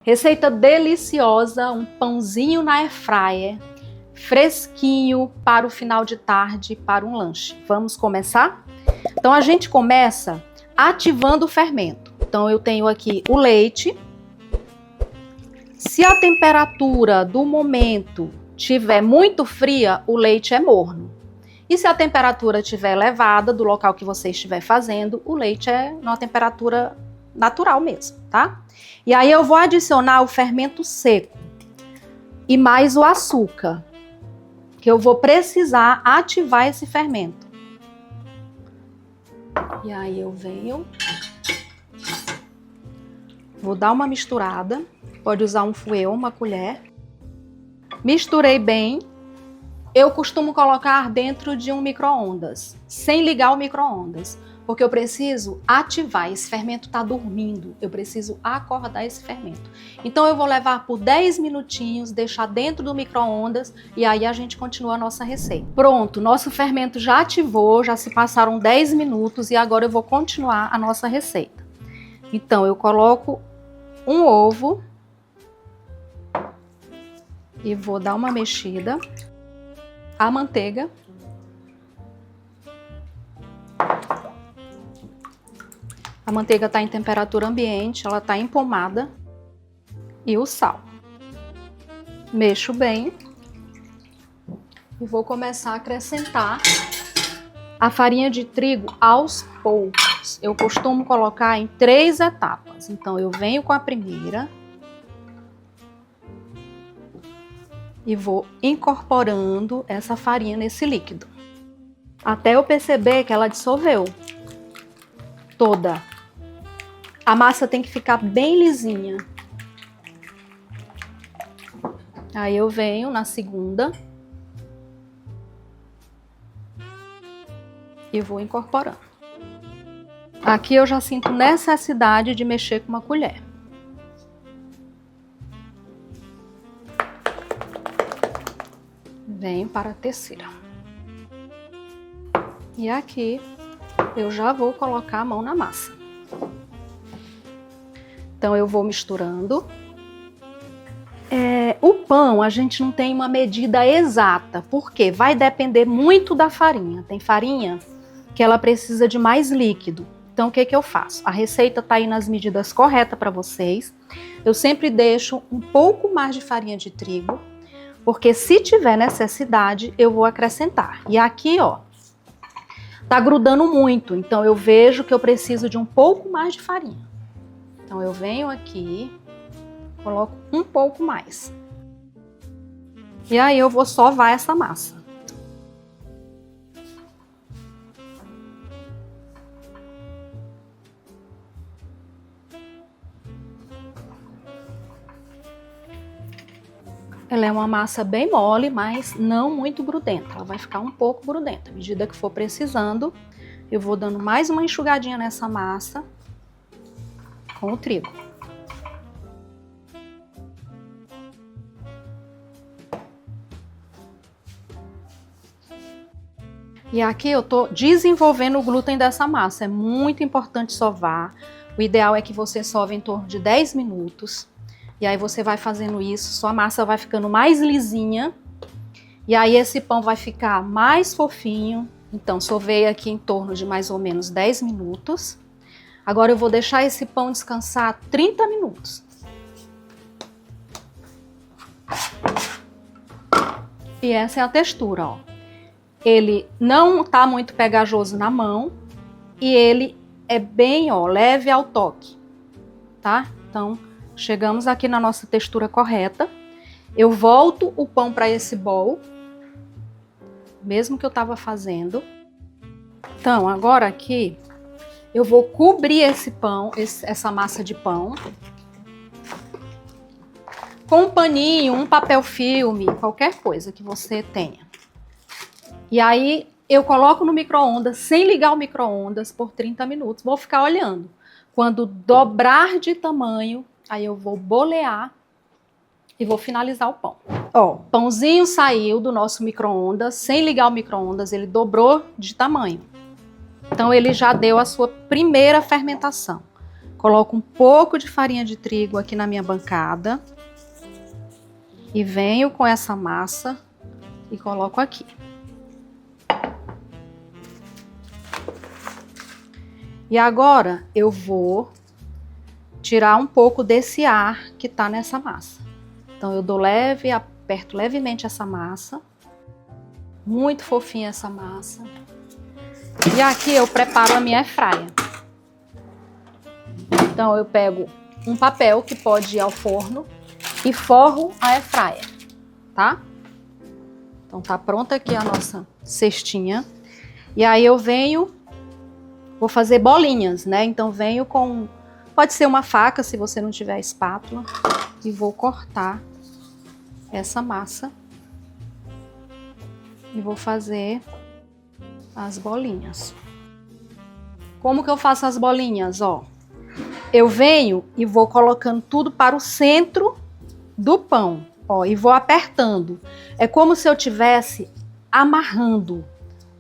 Receita deliciosa, um pãozinho na airfryer, fresquinho para o final de tarde, para um lanche. Vamos começar? Então a gente começa ativando o fermento. Então eu tenho aqui o leite. Se a temperatura do momento estiver muito fria, o leite é morno. E se a temperatura estiver elevada do local que você estiver fazendo, o leite é numa temperatura natural mesmo, tá? E aí eu vou adicionar o fermento seco e mais o açúcar, que eu vou precisar ativar esse fermento. E aí eu venho, vou dar uma misturada, pode usar um fouet ou uma colher. Misturei bem. Eu costumo colocar dentro de um micro-ondas, sem ligar o micro-ondas, porque eu preciso ativar, esse fermento está dormindo, eu preciso acordar esse fermento. Então eu vou levar por 10 minutinhos, deixar dentro do micro-ondas e aí a gente continua a nossa receita. Pronto, nosso fermento já ativou, já se passaram 10 minutos e agora eu vou continuar a nossa receita. Então eu coloco um ovo e vou dar uma mexida. A manteiga. A manteiga está em temperatura ambiente, ela está empomada. E o sal. Mexo bem. E vou começar a acrescentar a farinha de trigo aos poucos. Eu costumo colocar em 3 etapas. Então eu venho com a primeira. E vou incorporando essa farinha nesse líquido. Até eu perceber que ela dissolveu toda. A massa tem que ficar bem lisinha. Aí eu venho na segunda. E vou incorporando. Aqui eu já sinto necessidade de mexer com uma colher. Venho para a terceira. E aqui eu já vou colocar a mão na massa. Então eu vou misturando. O pão a gente não tem uma medida exata, porque vai depender muito da farinha. Tem farinha que ela precisa de mais líquido. Então o que eu faço? A receita tá aí nas medidas corretas para vocês. Eu sempre deixo um pouco mais de farinha de trigo. Porque se tiver necessidade, eu vou acrescentar. E aqui, ó, tá grudando muito. Então, eu vejo que eu preciso de um pouco mais de farinha. Então, eu venho aqui, coloco um pouco mais. E aí, eu vou sovar essa massa. Ela é uma massa bem mole, mas não muito grudenta. Ela vai ficar um pouco grudenta. À medida que for precisando, eu vou dando mais uma enxugadinha nessa massa com o trigo. E aqui eu tô desenvolvendo o glúten dessa massa. É muito importante sovar. O ideal é que você sove em torno de 10 minutos. E aí você vai fazendo isso, sua massa vai ficando mais lisinha. E aí esse pão vai ficar mais fofinho. Então, sovei aqui em torno de mais ou menos 10 minutos. Agora eu vou deixar esse pão descansar 30 minutos. E essa é a textura, ó. Ele não tá muito pegajoso na mão. E ele é bem, ó, leve ao toque. Tá? Então, chegamos aqui na nossa textura correta. Eu volto o pão para esse bowl, mesmo que eu estava fazendo. Então, agora aqui, eu vou cobrir esse pão, essa massa de pão, com um paninho, um papel filme, qualquer coisa que você tenha. E aí, eu coloco no micro-ondas, sem ligar o micro-ondas, por 30 minutos. Vou ficar olhando. Quando dobrar de tamanho, aí eu vou bolear e vou finalizar o pão. Ó, pãozinho saiu do nosso micro-ondas, sem ligar o micro-ondas, ele dobrou de tamanho. Então ele já deu a sua primeira fermentação. Coloco um pouco de farinha de trigo aqui na minha bancada. E venho com essa massa e coloco aqui. E agora eu vou tirar um pouco desse ar que tá nessa massa. Então eu dou leve, aperto levemente essa massa. Muito fofinha essa massa. E aqui eu preparo a minha airfryer. Então eu pego um papel que pode ir ao forno e forro a airfryer, tá? Então tá pronta aqui a nossa cestinha. E aí eu venho, vou fazer bolinhas, né? Então venho com, pode ser uma faca se você não tiver espátula, e vou cortar essa massa e vou fazer as bolinhas. Como que eu faço as bolinhas, ó? Eu venho e vou colocando tudo para o centro do pão, ó, e vou apertando. É como se eu tivesse amarrando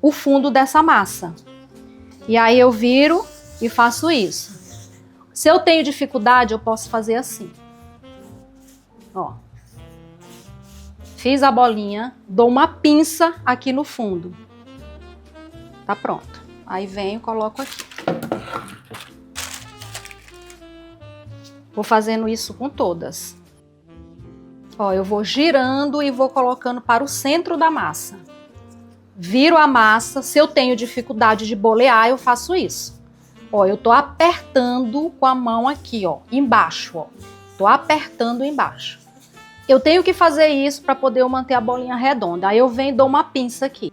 o fundo dessa massa. E aí eu viro e faço isso. Se eu tenho dificuldade, eu posso fazer assim. Ó. Fiz a bolinha, dou uma pinça aqui no fundo. Tá pronto. Aí venho e coloco aqui. Vou fazendo isso com todas. Ó, eu vou girando e vou colocando para o centro da massa. Viro a massa. Se eu tenho dificuldade de bolear, eu faço isso. Ó, eu tô apertando com a mão aqui, ó, embaixo, ó. Tô apertando embaixo. Eu tenho que fazer isso para poder manter a bolinha redonda. Aí eu venho e dou uma pinça aqui.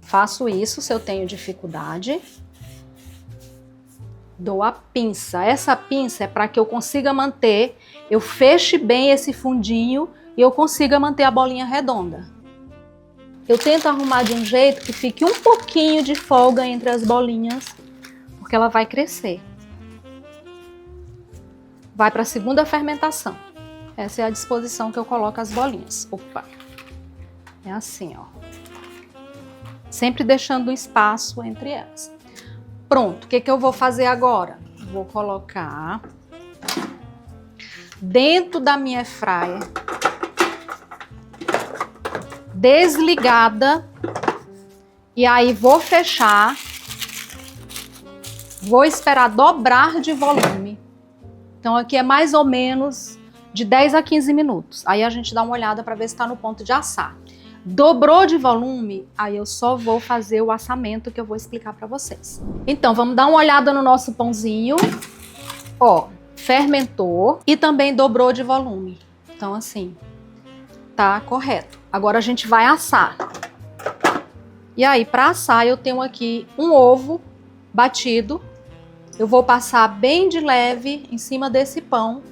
Faço isso se eu tenho dificuldade. Dou a pinça. Essa pinça é para que eu consiga manter, eu feche bem esse fundinho e eu consiga manter a bolinha redonda. Eu tento arrumar de um jeito que fique um pouquinho de folga entre as bolinhas, porque ela vai crescer. Vai para a segunda fermentação. Essa é a disposição que eu coloco as bolinhas. Opa! É assim, ó. Sempre deixando um espaço entre elas. Pronto, o que que eu vou fazer agora? Vou colocar dentro da minha airfryer, desligada, e aí vou fechar, vou esperar dobrar de volume. Então aqui é mais ou menos de 10 a 15 minutos. Aí a gente dá uma olhada para ver se está no ponto de assar. Dobrou de volume, aí eu só vou fazer o assamento que eu vou explicar para vocês. Então, vamos dar uma olhada no nosso pãozinho. Ó, fermentou e também dobrou de volume. Então, assim, tá correto. Agora a gente vai assar. E aí, para assar, eu tenho aqui um ovo batido. Eu vou passar bem de leve em cima desse pão,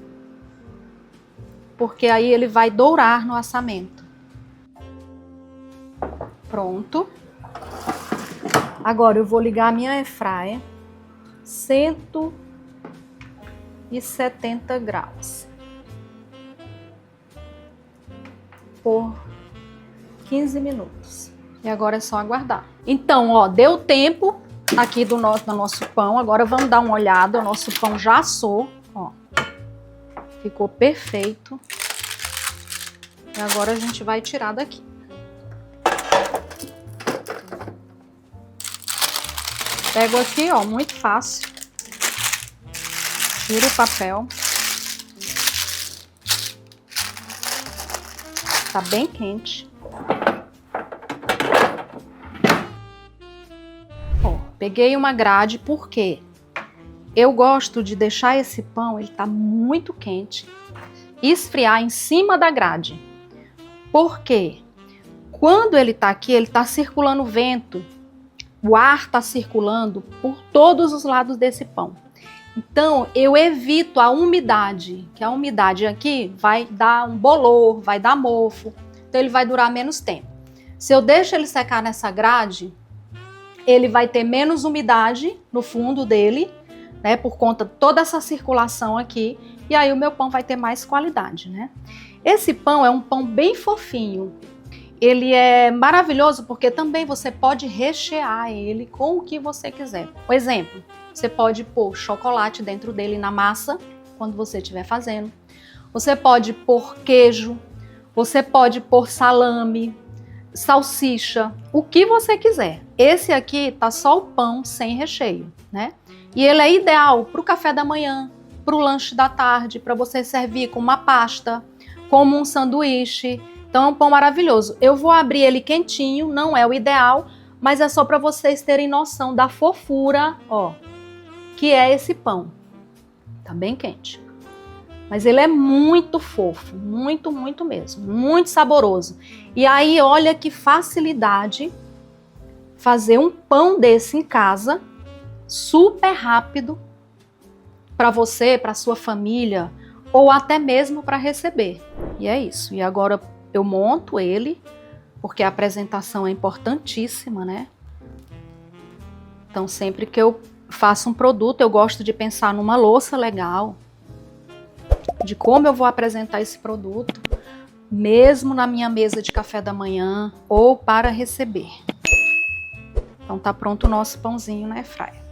porque aí ele vai dourar no assamento. Pronto. Agora eu vou ligar a minha airfryer 170 graus por 15 minutos. E agora é só aguardar. Então, ó, deu tempo aqui do nosso pão. Agora vamos dar uma olhada. O nosso pão já assou, ó. Ficou perfeito. E agora a gente vai tirar daqui. Pego aqui, ó, muito fácil. Tiro o papel. Tá bem quente. Ó, peguei uma grade, porque eu gosto de deixar esse pão, ele tá muito quente, esfriar em cima da grade. Porque quando ele tá aqui, ele tá circulando vento. O ar está circulando por todos os lados desse pão. Então, eu evito a umidade, que a umidade aqui vai dar um bolor, vai dar mofo. Então, ele vai durar menos tempo. Se eu deixo ele secar nessa grade, ele vai ter menos umidade no fundo dele, né? Por conta de toda essa circulação aqui. E aí, o meu pão vai ter mais qualidade, né? Esse pão é um pão bem fofinho. Ele é maravilhoso porque também você pode rechear ele com o que você quiser. Por exemplo, Você pode pôr chocolate dentro dele na massa, quando você estiver fazendo. Você pode pôr queijo, você pode pôr salame, salsicha, o que você quiser. Esse aqui tá só o pão sem recheio, né? E ele é ideal para o café da manhã, para o lanche da tarde, para você servir com uma pasta, como um sanduíche. Então é um pão maravilhoso. Eu vou abrir ele quentinho, não é o ideal, mas é só para vocês terem noção da fofura, ó, que é esse pão. Tá bem quente. Mas ele é muito fofo, muito, muito mesmo, muito saboroso. E aí, olha que facilidade fazer um pão desse em casa, super rápido, para você, para sua família, ou até mesmo para receber. E é isso. E agora eu monto ele, porque a apresentação é importantíssima, né? Então, sempre que eu faço um produto, eu gosto de pensar numa louça legal, de como eu vou apresentar esse produto, mesmo na minha mesa de café da manhã ou para receber. Então tá pronto o nosso pãozinho na airfryer.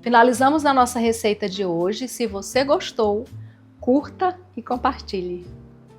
Finalizamos a nossa receita de hoje. Se você gostou, curta e compartilhe.